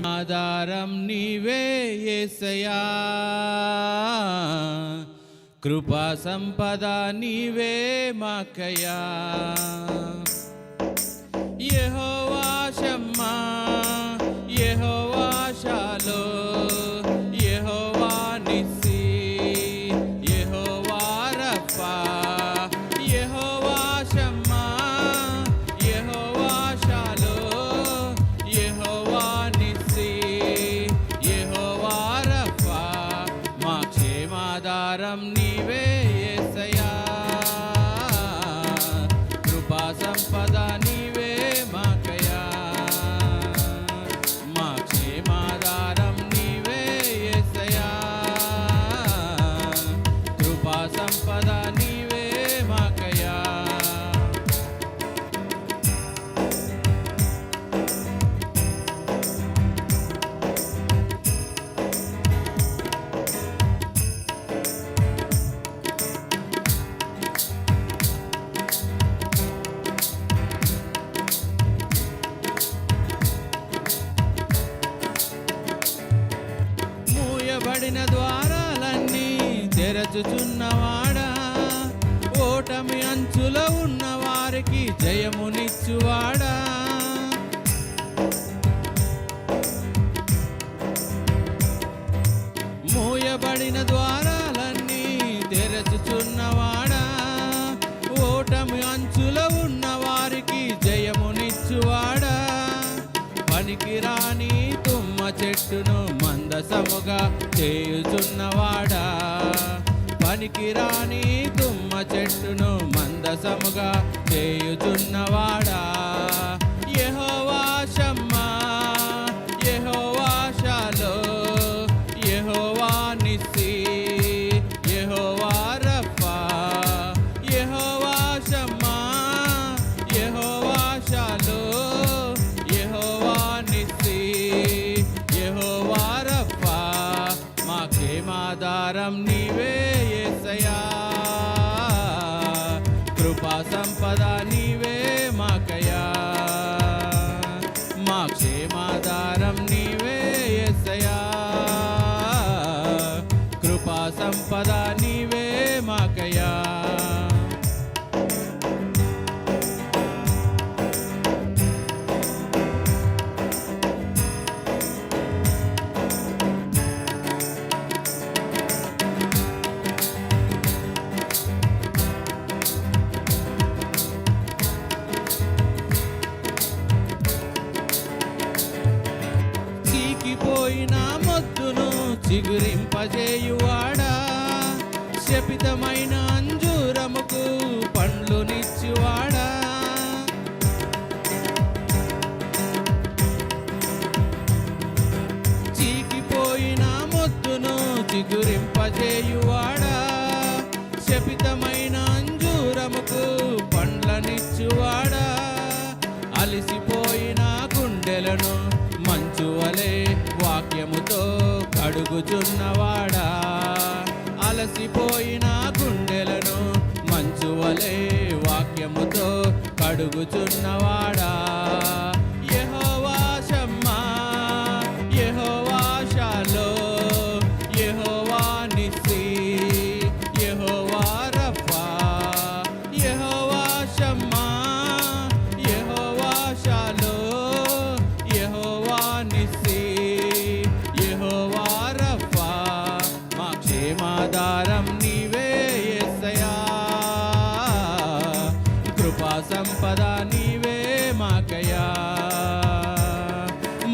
ఆధారం నీవే యేసయ్యా, కృపా సంపద నీవే మాకయ్యా. యెహోవా షమ్మా, యెహోవా షాలోమ్, యెహోవా నిస్సీ, యెహోవా రఫా, యెహోవా షమ్మా, యెహోవా షాలోమ్, యెహోవా నిస్సీ, యెహోవా రఫా. మా క్షేమాధారం నీవే యేసయ్యా, కృపా సంపద నీవే మాకయ్యా. మా క్షేమాధారం నీవే యేసయ్యా, కృపా సంపద నీవే మాకయ్యా. మూయబడిన ద్వారాలన్నీ తెరచుచున్నవాడా, ఓటమి అంచులో ఉన్న వారికి జయమునిచ్చువాడా. మూయబడిన ద్వారాలన్నీ తెరచుచున్నవాడా, ఓటమి అంచులో ఉన్న వారికి జయమునిచ్చువాడా. పనికిరాని తుమ్మ చెట్టును మందసముగా చేయుచున్నవాడా, పనికిరాని తుమ్మ చెట్టును మందసముగా చేయుచున్నవాడా. యెహోవా షమ్మా, యెహోవా షాలోమ్, యెహోవా నిస్సీ, యెహోవా రఫా, యెహోవా షమ్మా, యెహోవా షాలోమ్, యెహోవా నిస్సీ, యెహోవా రఫా. మా క్షేమాధారం నీవే యేసయ్యా, కృపా సంపద నీవే మాకయ్యా. మా క్షేమాధారం నీవే యేసయ్యా, కృపా సంపద నీవే మాకయ్యా. చీకిపోయిన మొద్దును చిగురింపజేయువాడా, శపితమైన అంజూరముకు పండ్లునిచ్చువాడా. చీకిపోయిన మొద్దును చిగురింపజేయువాడా, శపితమైన అంజూరముకు పండ్లనిచ్చువాడా. అలిసిపోయిన గుండెలను మంచువలే వాక్యముతో కడుగుచున్నవాడా, అలసిపోయిన గుండెలను మంచువలే వాక్యముతో కడుగుచున్నవాడా. యెహోవా షమ్మా, యెహోవా షాలోమ్, యెహోవా నిస్సీ, యెహోవా రఫా, యెహోవా షమ్మా, యెహోవా షాలోమ్, యెహోవా నిస్సీ, యెహోవా రఫా. మా క్షేమాధారం నీవే యేసయ్యా, కృపా సంపద నీవే మాకయ్యా.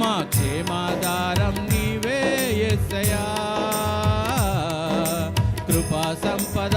మా క్షేమాధారం నీవే యేసయ్యా, కృపా సంపద